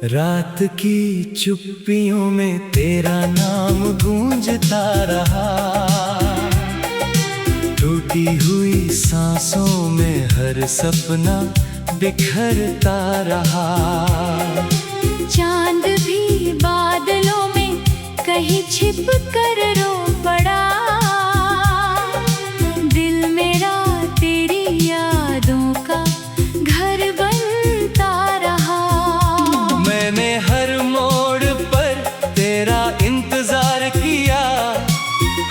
रात की चुप्पियों में तेरा नाम गूंजता रहा। टूटी हुई सांसों में हर सपना बिखरता रहा। चांद भी बादलों में कहीं छिप कर रो पड़ा। दिल मेरा तेरी यादों का घर बनता रहा। मैंने हर मोड़ पर तेरा इंतजार किया,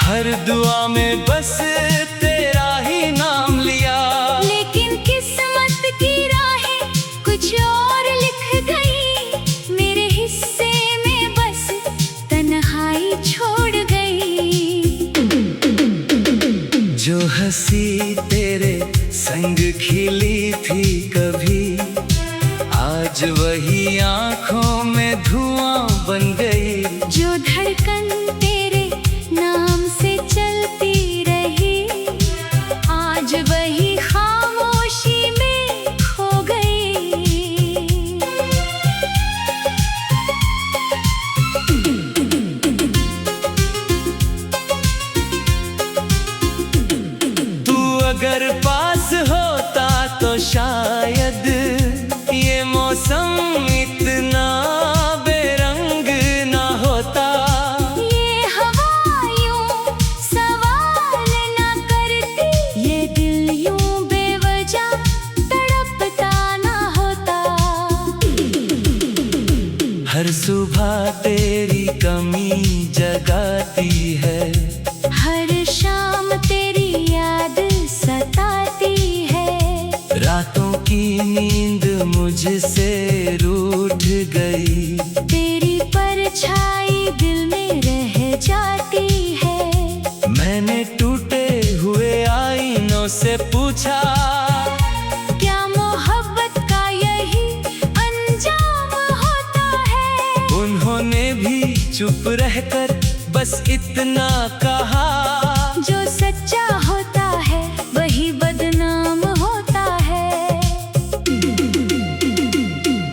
हर दुआ में बस तेरा ही नाम लिया। लेकिन किस्मत की राहें कुछ और लिख गई। मेरे हिस्से में बस तन्हाई छोड़ गई। जो हंसी तेरे संग खिली थी कभी, आज वही आंखों में धुआं बन गई। जो धड़कन तेरे नाम से चलती रही, आज वही खामोशी में खो गई। तू अगर पास होता तो शायद ये मौसम इतना बेरंग ना होता। ये हवा यूं सवाल ना करती, ये दिल यूं बेवजह तड़पता ना होता। हर सुबह तेरी कमी जगाती है, हर शाम तेरी याद सताती है। रातों की नींद मुझसे रूठ गई। तेरी परछाई दिल में रह जाती है। मैंने टूटे हुए आईनों से पूछा, क्या मोहब्बत का यही अंजाम होता है? उन्होंने भी चुप रहकर बस इतना कहा, जो सच्चा होता है वही बदनाम होता है।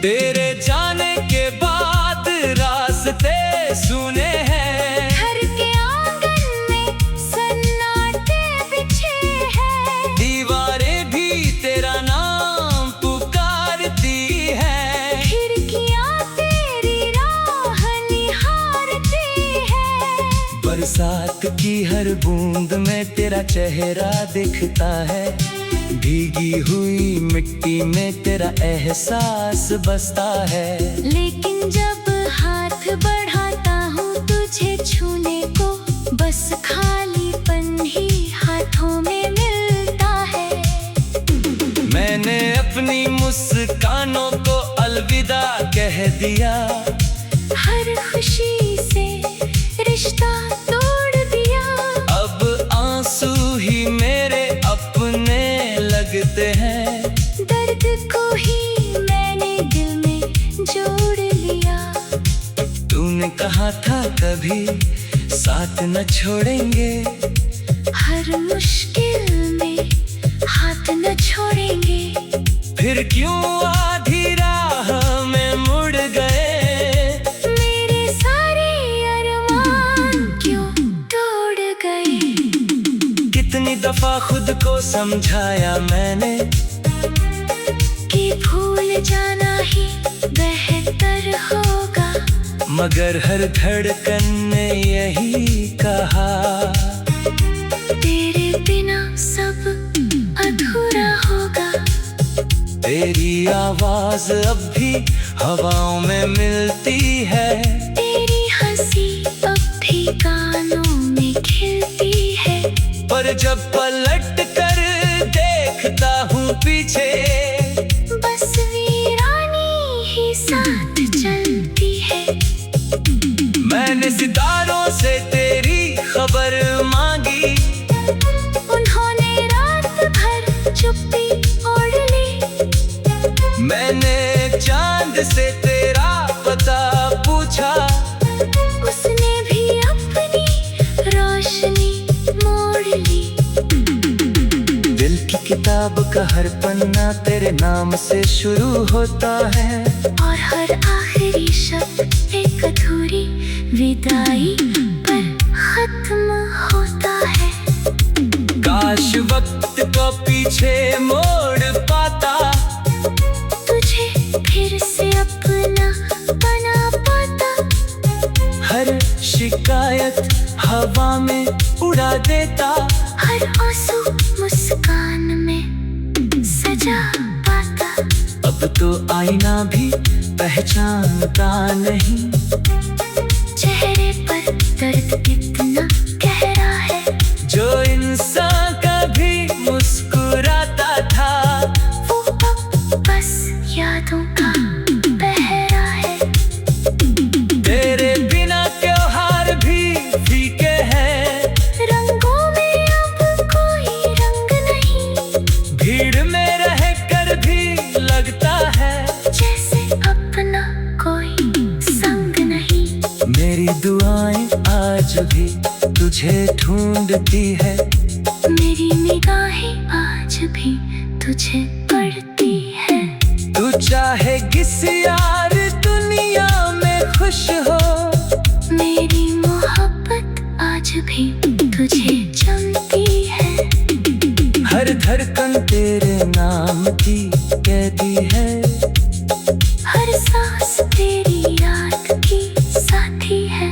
तेरे जाने के बाद रास्ते सुने हैं, घर के आंगन में सन्नाटे बिछे हैं। दीवारें भी तेरा नाम पुकारती है। खिड़कियां तेरी राह निहारती है। बरसात की हर बूंद में तेरा चेहरा दिखता है। भीगी हुई मिट्टी में तेरा एहसास बसता है। लेकिन जब हाथ बढ़ाता हूँ तुझे छूने को, बस खालीपन ही हाथों में मिलता है। मैंने अपनी मुस्कानों को अलविदा कह दिया, हर खुशी से रिश्ता तोड़ दिया। अब आंसू ही मेरे अपने लगते हैं। दर्द को ही मैंने दिल में जोड़ लिया। तूने कहा था कभी साथ न छोड़ेंगे, हर मुश्किल में हाथ न छोड़ेंगे। फिर क्यों आधी राह में मुड़ गए? मेरे सारे अरमान क्यों तोड़ गए? कितनी दफा खुद को समझाया मैंने कि भूल जाना ही बेहतर होगा, मगर हर धड़कन ने यही कहा, तेरे बिना सब अधूरा होगा। तेरी आवाज अब भी हवाओं में मिलती है। तेरी हंसी अब भी कानों में खिलती है। पर जब पलट कर देखता हूँ पीछे, बस वीरानी ही साथ चलती है। मैंने सितारों से तेरी खबर मांगी, उन्होंने रात भर चुप्पी ओढ़ ली। मैंने चांद से तेरा पता पूछा, उसने भी अपनी रोशनी मोड़ ली। दिल की किताब का हर पन्ना तेरे नाम से शुरू होता है, और हर आखिरी शब्द एक अधूरी विदाई पर खत्म होता है। काश वक्त को पीछे मोड़ पाता, तुझे फिर से अपना बना पाता। हर शिकायत हवा में उड़ा देता, हर आंसू मुस्कान में सजा पाता। अब तो आईना भी पहचानता नहीं, चेहरे पर दर्द कितना गहरा है। जो इंसान कभी मुस्कुराता था, वो अब बस यादों का पहरा है। तेरे बिना त्योहार भी फीके हैं, रंगों में अब कोई रंग नहीं। भीड़ में रहकर भी लगता है जैसे अपना कोई संग नहीं। मेरी दुआएं आज भी तुझे ढूंढती है, मेरी निगाहें आज भी तुझे पढ़ती है। तू चाहे किस यार दुनिया में खुश हो, मेरी मोहब्बत आज भी तुझे जमती है। हर धड़कन तेरे नाम की कहती है, हर सांस तेरी याद की साथी है।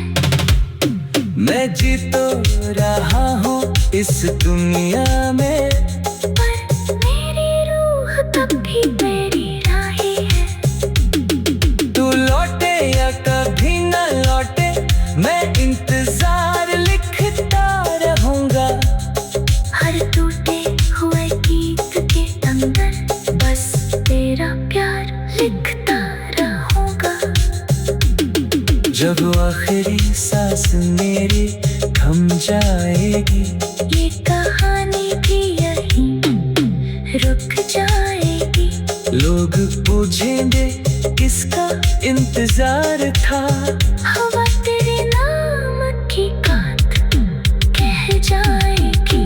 मैं जी तो रहा हूँ इस दुनिया में, पर मेरी रूह तब भी मेरी राही है। तू लौटे या कभी न लौटे, मैं इंतजार लिखता रहूंगा। हर टूटे हुए गीत के अंदर बस तेरा प्यार लिखता रहूंगा। जब आखिरी सांस मेरी थम जाएगी, ये कहानी भी यहीं रुक जाएगी। लोग पूछेंगे किसका इंतजार था, हवा तेरे नाम की बात कह जाएगी।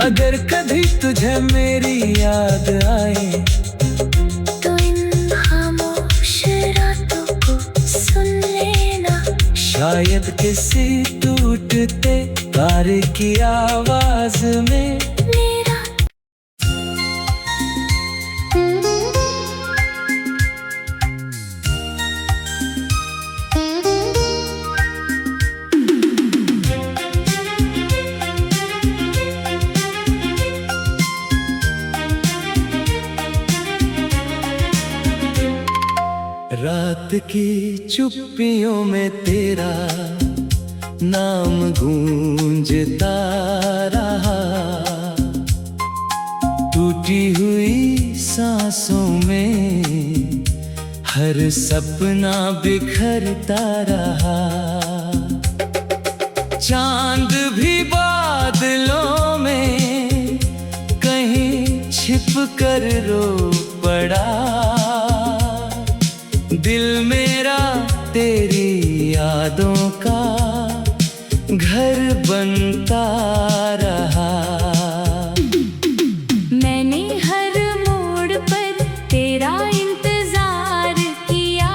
अगर कभी तुझे मेरी याद आए, तो इन खामोश रातों को सुन लेना। शायद किसी टूटते तार की आवाज में मेरा रात की चुप्पियों में तेरा नाम गूंजता रहा, टूटी हुई सांसों में हर सपना बिखरता रहा। चांद भी बादलों में कहीं छिप कर रो पड़ा, दिल मेरा तेरी यादों का घर बनता रहा। मैंने हर मोड़ पर तेरा इंतजार किया,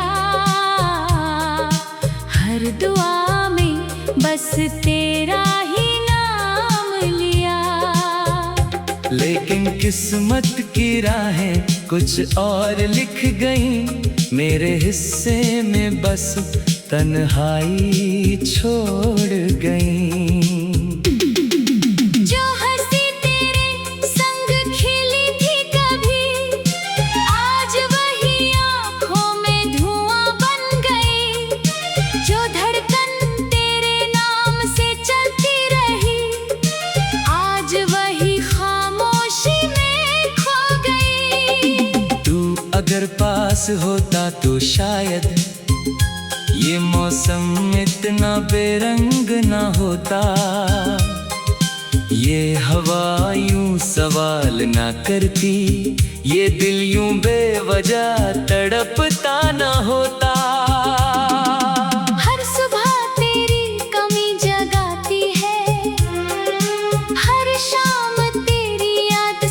हर दुआ में बस तेरा ही नाम लिया। लेकिन किस्मत की राहें कुछ और लिख गईं, मेरे हिस्से में बस तन्हाई छोड़ गईं। जो हंसी तेरे संग खिली थी कभी, आज वही आँखों में धुआं बन गई। जो धड़कन तेरे नाम से चलती रही, आज वही खामोशी में खो गई। तू अगर पास होता तो शायद ये मौसम इतना बेरंग ना होता, ये हवा यूं सवाल ना करती, ये दिल यूं बेवजह तड़पता ना होता। हर सुबह तेरी कमी जगाती है, हर शाम तेरी याद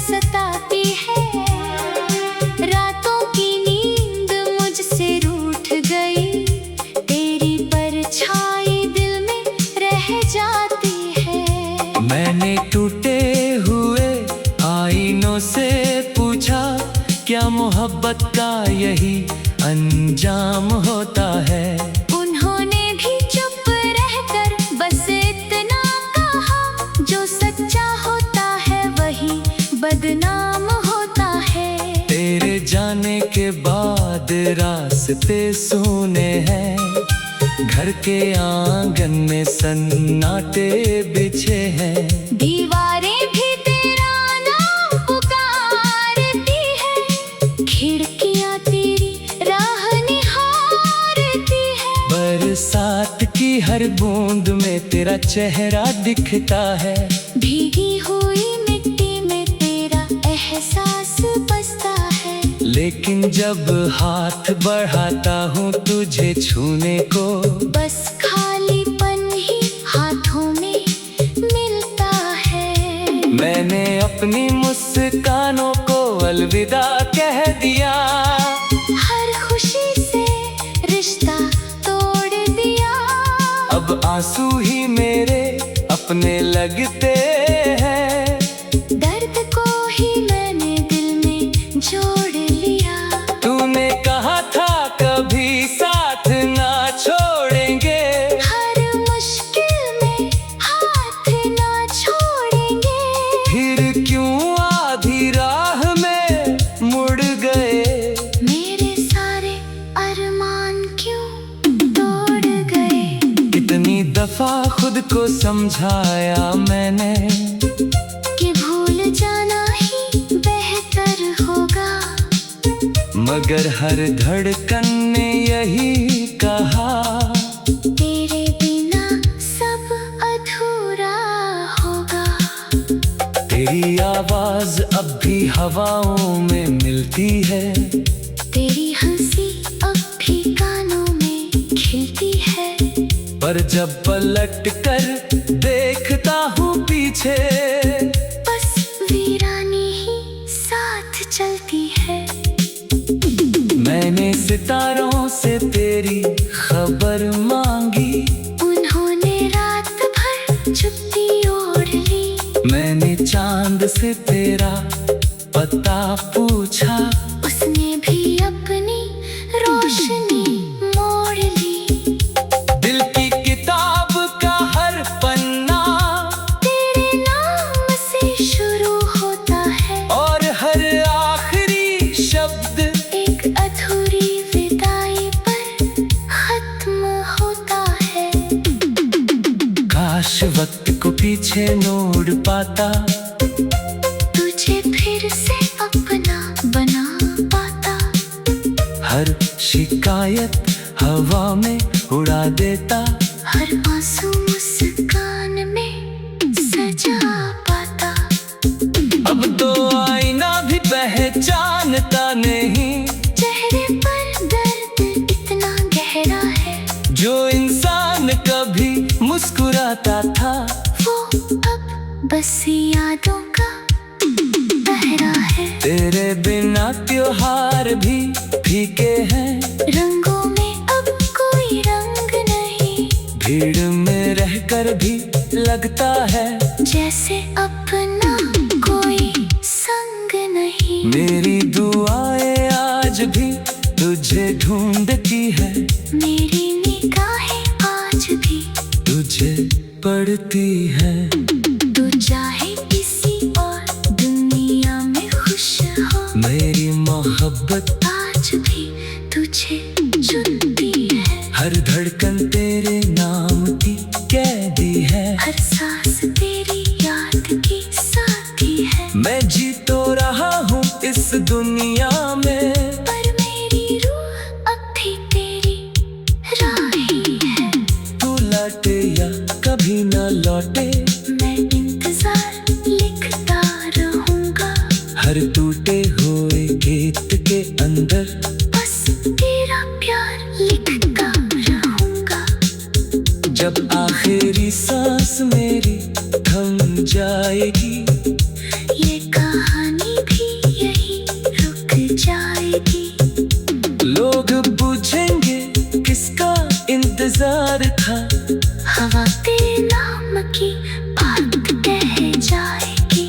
से पूछा, क्या मोहब्बत का यही अंजाम होता है? उन्होंने भी चुप रहकर बस इतना कहा, जो सच्चा होता है वही बदनाम होता है। तेरे जाने के बाद रास्ते सूने हैं, घर के आंगन में सन्नाटे बिछे हैं। दीवारें भी तेरा नाम पुकारती है, खिड़कियां तेरी राह निहारती है। बरसात की हर बूंद में तेरा चेहरा दिखता है, भीगी हुई मिट्टी में तेरा एहसास बसता है। लेकिन जब हाथ बढ़ाता हूँ तुझे छूने को, बस खालीपन ही हाथों में मिलता है। मैंने अपनी मुस्कानों को अलविदा कह दिया, हर खुशी से रिश्ता तोड़ दिया। अब आंसू ही मेरे अपने लगते हैं, दर्द को ही मैंने दिल में जोड़ लिया। तूने कहा था कभी साथ ना छोड़ेंगे, हर मुश्किल में हाथ ना छोड़ेंगे। फिर क्यों आधी राह में मुड़ गए? मेरे सारे अरमान क्यों तोड़ गए? कितनी दफा खुद को समझाया मैंने, कि भूल जाना ही बेहतर होगा। मगर हर धड़कन ने यही कहा, तेरे बिना सब अधूरा होगा। तेरी आवाज अब भी हवाओं में मिलती है, तेरी हंसी अब भी कानों में खिलती है। पर जब पलट कर देखता हूँ पीछे, बस वीरानी ही साथ चलती है। मैंने सितारों से तेरी खबर मांगी, उन्होंने रात भर चुप्पी ओढ़ ली। मैंने चांद से तेरा पता पूछा, उसने भी अपनी रोशनी मोड़ ली। दिल की किताब का हर पन्ना तेरे नाम से शुरू होता है, और हर आखिरी शब्द एक अधूरी विदाई पर खत्म होता है। काश वक्त को पीछे मोड़ पाता, तुझे फिर से अपना बना पाता। हर शिकायत हवा में उड़ा देता, हर आंसू मुस्कान में सजा पाता। अब तो आईना भी पहचानता नहीं, चेहरे पर दर्द इतना गहरा है, जो इंसान कभी मुस्कुराता था, वो अब बस यादों का पहरा है। तेरे बिना त्योहार भी फीके हैं, रंगों में अब कोई रंग नहीं, भीड़ में रहकर भी लगता है जैसे अपना कोई संग नहीं। मेरी दुआएं आज भी तुझे ढूंढती है, मेरी निगाहें आज भी तुझे पढ़ती है। तू चाहे किसी और दुनिया में खुश हो, मेरी मोहब्बत आज भी तुझे चुनती है। हर धड़कन तेरे नाम की कैदी है, हर सांस तेरी याद की साथी है। मैं जी तो रहा हूँ इस दुनिया में, पर मेरी रूह अब भी तेरी राही है। तू लौटे या कभी न लौटे, मैं इंतजार लिखता रहूंगा। हर टूटे हुए गीत के अंदर बस तेरा प्यार लिखता रहूंगा। जब आखिरी सांस मेरी थम जाएगी, ये कहानी भी यही रुक जाएगी। लोग पूछेंगे किसका इंतजार था, हवा तेरे नाम की बात कह जाएगी।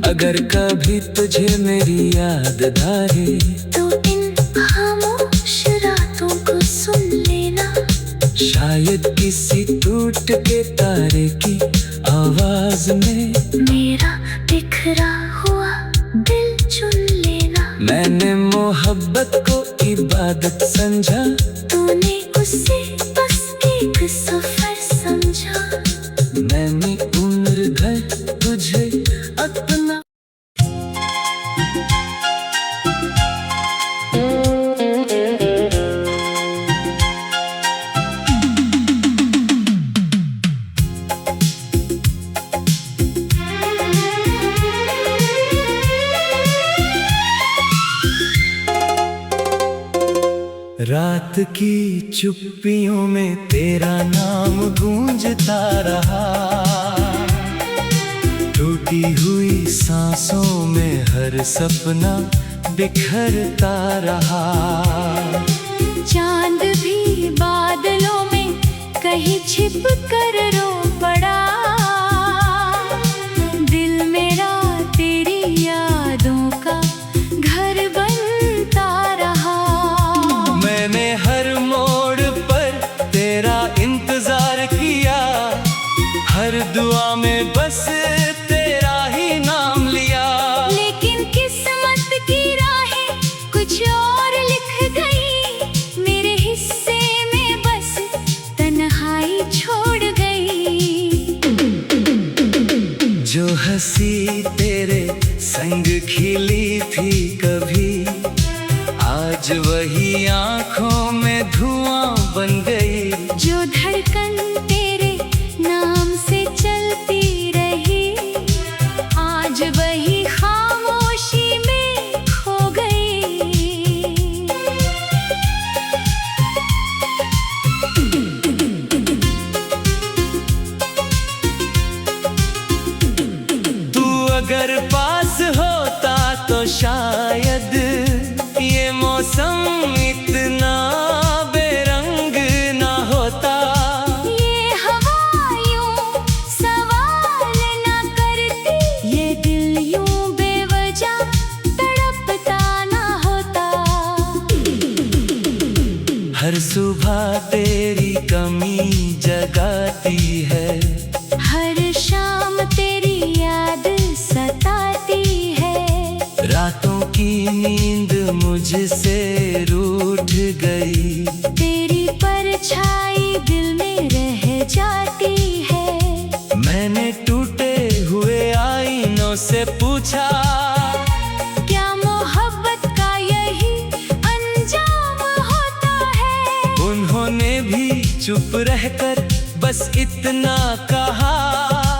अगर कभी तुझे मेरी याद धारे तो इन खामोश रातों को सुन लेना। शायद किसी टूट के तारे की आवाज में मेरा बिखरा हुआ दिल चुन लेना। मैंने मोहब्बत को इबादत समझा, तूने उसे बस एक सफर समझा। मैंने उम्र भर तुझे अपना। रात की चुप्पियों में तेरा नाम गूंजता रहा, टूटी हुई सांसों में हर सपना बिखरता रहा। चांद भी बादलों में कहीं छिप कर रो पड़ा। दिल मेरा तेरी यादों का घर बनता रहा। मैंने हर मोड़ पर तेरा इंतजार किया, हर दुआ में बस तेरा ही नाम लिया। लेकिन किस्मत की राहें कुछ और लिख गई, मेरे हिस्से में बस तन्हाई छोड़ गई। जो हंसी तेरे संग खिली थी कभी, आज वही आंखों में धुआं बन गई। जो धड़कन तेरे नाम से चलती रही, आज वही खामोशी में खो गई। तू अगर पास होता तो शायद ये मौसम इतना बेरंग ना होता। ये हवा यूं सवाल ना करती, ये दिल यूं बेवजह तड़पता ना होता। हर सुबह तेरी कमी जगाती है, हर शाम तेरी याद सताती है। रातों की नींद मुझसे रूठ गई। तेरी परछाई दिल में रह जाती है। मैंने टूटे हुए आईनों से पूछा, क्या मोहब्बत का यही अंजाम होता है? उन्होंने भी चुप रहकर बस इतना कहा,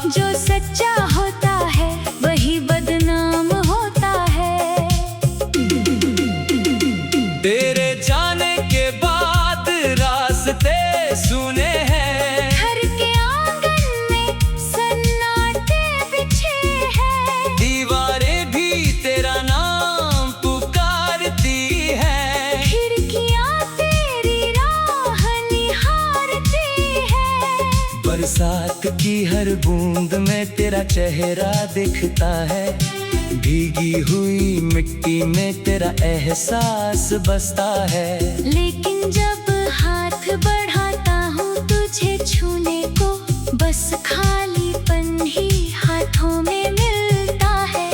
जो सच्चा होता है वही बदनाम होता है। तेरे जाने के बाद रास्ते सुने हैं, घर के आंगन में सन्नाटे बिछे हैं। दीवारें भी तेरा नाम पुकारती हैं। खिड़कियां तेरी राह निहारती हैं। बरसात की हर बूंद में तेरा चेहरा दिखता है, भीगी हुई मिट्टी में तेरा एहसास बसता है। लेकिन जब हाथ बढ़ाता हूँ तुझे छूने को, बस खालीपन ही हाथों में मिलता है।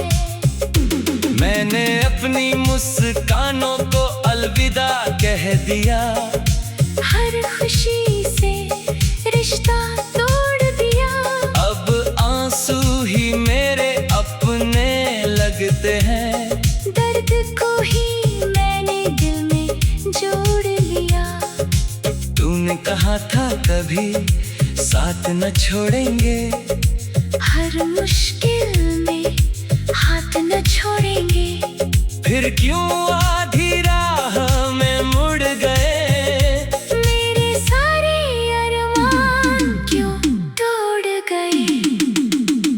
मैंने अपनी मुस्कानों को अलविदा कह दिया, हर खुशी से रिश्ता तोड़ दिया। अब आंसू ही मेरे अपने लगते हैं। दर्द को ही मैंने दिल में जोड़ लिया। तूने कहा था कभी साथ न छोड़ेंगे, हर मुश्किल में हाथ न छोड़ेंगे। फिर क्यों आधी राह में मुड़ गए? मेरे सारे अरमान क्यों तोड़ गए?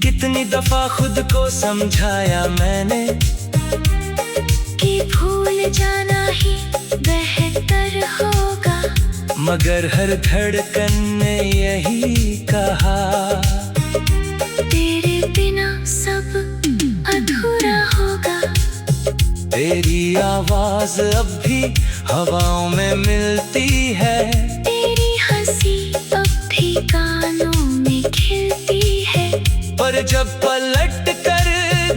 कितनी दफा खुद को समझाया मैंने कि भूल जाना ही बेहतर होगा, मगर हर धड़कन ने यही कहा, तेरे बिना सब अधूरा तेरी आवाज अब भी हवाओं में मिलती है, तेरी हंसी अब भी कानों में खिलती है। पर जब पलट कर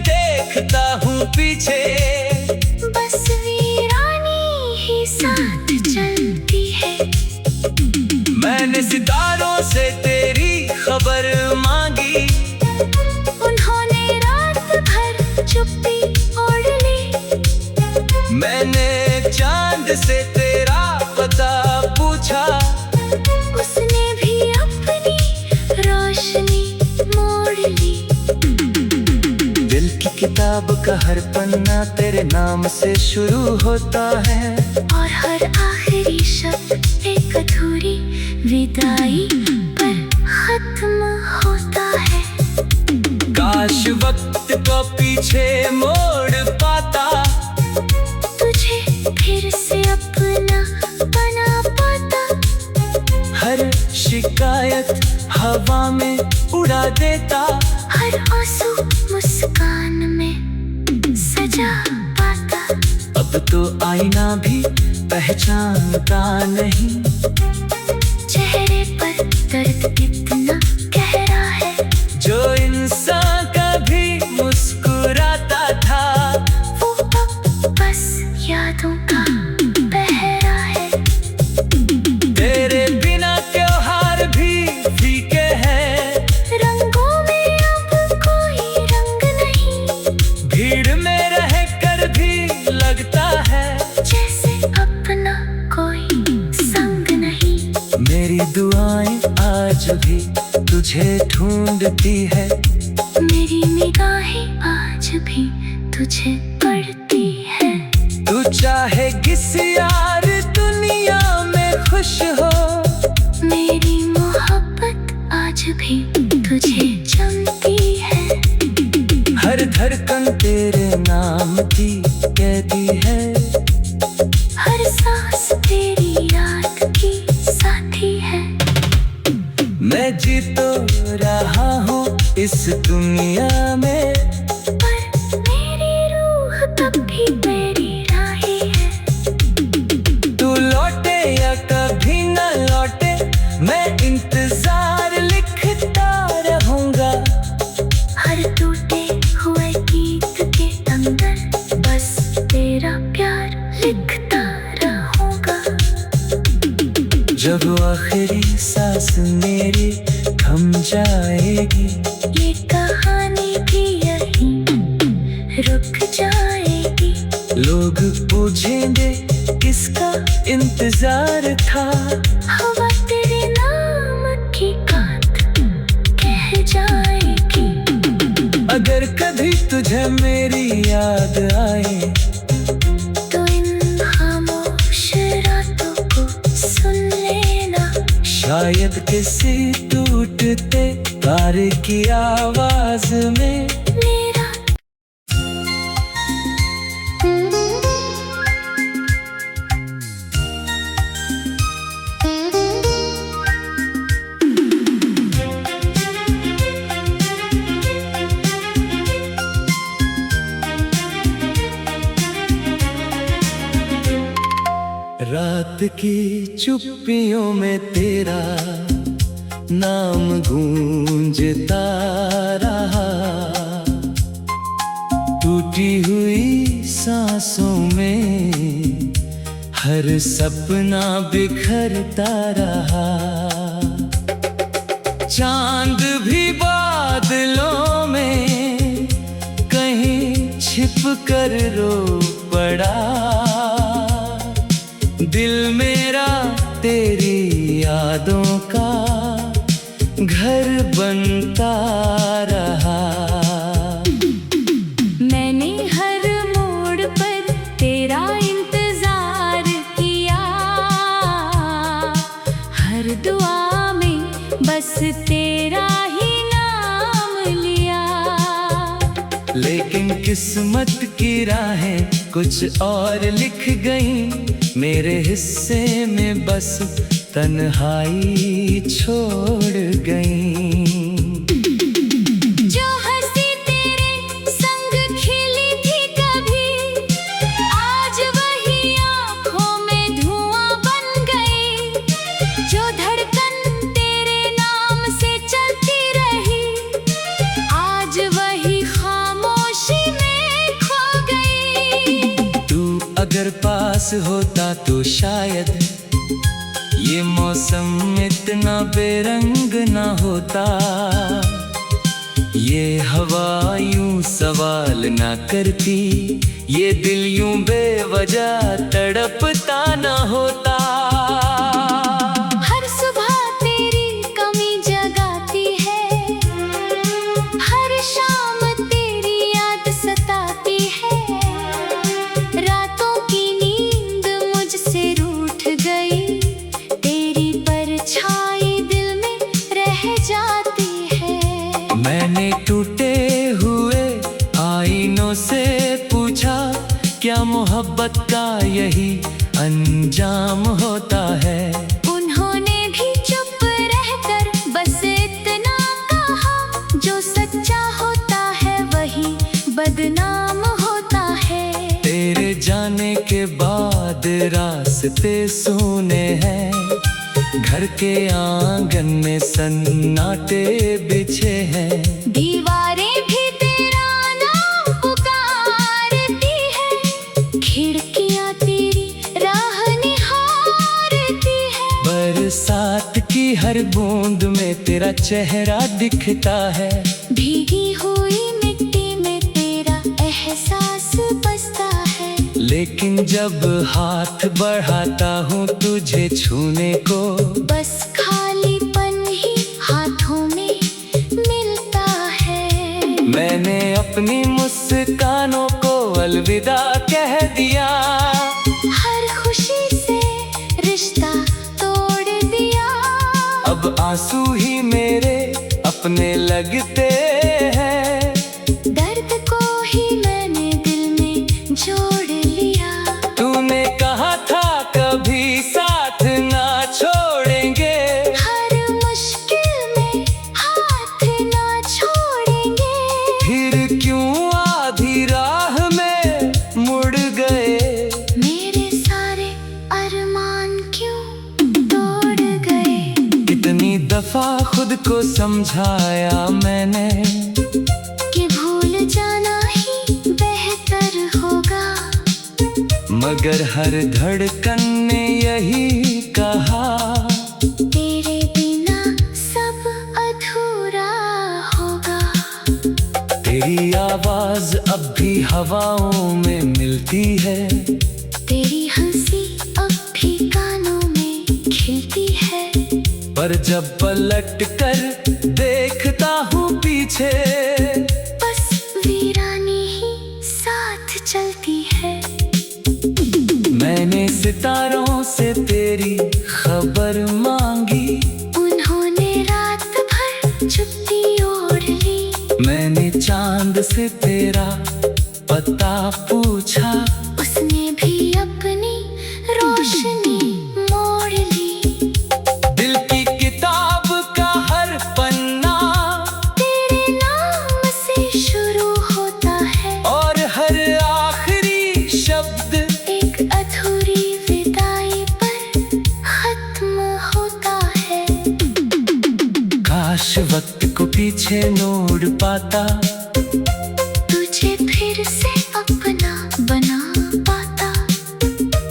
देखता हूँ पीछे, बस वीरानी ही साथ चलती है। मैंने सितारों से तेरी खबर मांगी, उन्होंने रात भर चुप्पी ओढ़ ली। मैंने चांद से तेरा पता पूछा, उसने भी अपनी रोशनी मोड़ ली। दिल की किताब का हर पन्ना तेरे नाम से शुरू होता है, और हर आखिरी शब्द एक अधूरी विदाई पर खत्म होता है। काश वक्त को पीछे मोड़ पाता, तुझे फिर से अपना बना पाता। हर शिकायत हवा में उड़ा देता, हर आंसू मुस्कान में सजा पाता। अब तो आईना भी पहचानता नहीं, चेहरे पर दर्द कितना गहरा है। जो इंसान कभी मुस्कुराता था, वो अब बस यादों का पहरा है। तेरे बिना त्योहार भी फीके हैं, रंगों में अब कोई रंग नहीं। भीड़ में रह कर भी लगता है जैसे अपना कोई संग नहीं। मेरी दुआएं आज भी तुझे ढूंढती है, मेरी निगाहें आज भी तुझे पढ़ती है। तू चाहे किस यार दुनिया में खुश हो, मेरी मोहब्बत आज भी तुझे जमती है। हर धड़कन तेरे नाम की कहती है, हर सांस तेरी याद की साथी है। मैं जी तो रहा हूँ इस दुनिया में, पर मेरी रूह तब भी मेरी राही है। तू लौटे या कभी न लौटे, मैं इंतजार लिखता रहूंगा। हर टूटे हुए गीत के अंदर बस तेरा प्यार लिखता रहूंगा। जब आखिरी सांस मेरी थम जाएगी, ये कहानी भी यहीं रुक जाएगी। लोग पूछेंगे किसका इंतजार था, हवा तेरे नाम की बात कह जाएगी। अगर कभी तुझे मेरी याद आए, तो इन खामोश रातों को सुन लेना। शायद किसी टूटते तारे की आवाज में मेरा रात की चुप्पियों में तेरा नाम गूंजता रहा, टूटी हुई सांसों में हर सपना बिखरता रहा। चांद भी बादलों में कहीं छिप कर रो पड़ा, दिल मेरा तेरी यादों का घर बनता रहा। मैंने हर मोड़ पर तेरा इंतजार किया, हर दुआ में बस तेरा ही नाम लिया। लेकिन किस्मत की राहें कुछ और लिख गईं, मेरे हिस्से में बस तन्हाई छोड़ गईं। जो हंसी तेरे संग खिली थी कभी, अगर पास होता तो शायद ये मौसम इतना बेरंग ना होता, ये हवा यूं सवाल ना करती, ये दिल यूं बेवजह तड़पता ना होता। हर सुबह तेरी कमी जगाती है, हर शाम तेरी याद सताती है, रातों की नींद मुझसे रूठ गई, तेरी परछाई दिल में रह जाती है। मैंने टूटे हुए आईनों से पूछा, क्या मोहब्बत का यही अंजाम होता है? उन्होंने भी चुप रहकर बस इतना कहा, जो सच्चा होता है वही बदनाम होता है। तेरे जाने के बाद रास्ते सूने हैं, घर के आंगन में सन्नाटे बिछे हैं, दीवारें भी तेरा नाम पुकारती है, खिड़कियां तेरी राह निहारती है। बरसात की हर बूंद में तेरा चेहरा दिखता है, भीगी हुई मिट्टी में तेरा एहसास बसता है। लेकिन जब हाथ बढ़ाता हूँ तुझे छूने को, बस खालीपन ही हाथों में मिलता है। मैंने अपनी मुस्कानों को अलविदा कह दिया, हर खुशी से रिश्ता तोड़ दिया। अब आंसू ही मेरे अपने लगते हैं, दर्द को ही मैंने दिल में जोड़ लिया। तूने कहा था कभी साथ ना छोड़ेंगे, हर मुश्किल में हाथ ना छोड़ेंगे। फिर क्यों आधी राह में मुड़ गए? मेरे सारे अरमान क्यों तोड़ गए? कितनी दफा खुद को समझाया मैंने, कि भूल जाना ही बेहतर होगा, मगर हर धड़कन ने यही कहा, तेरे बिना सब अधूरा होगा। तेरी आवाज अब भी हवाओं में मिलती है, तेरी हंसी अब भी कानों में खिलती है। पर जब पलट कर देखता हूँ पीछे, बस वीरानी ही साथ चलती है। मैंने सितारों से तेरी खबर मांगी, उन्होंने रात भर चुप्पी ओढ़ ली। मैंने चांद से तेरा पता पूछा, उसने भी अपनी रोशनी मोड़ ली। दिल की किताब का हर पन्ना तेरे नाम से शुरू होता है, और हर आखिरी शब्द एक अधूरी विदाई पर खत्म होता है। काश वक्त को पीछे मोड़ पाता, तुझे फिर से अपना बना पाता।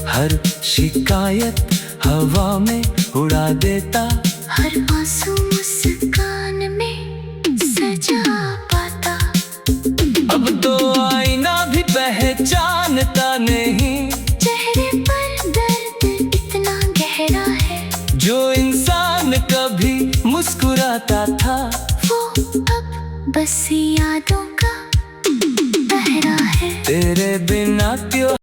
हर शिकायत हवा में उड़ा देता, हर आंसू मुस्कान में सजा पाता। अब तो आईना भी पहचानता नहीं, चेहरे पर दर्द इतना गहरा है, जो इंसान कभी मुस्कुराता था, वो अब बस यादों का पहरा है। तेरे बिना क्यों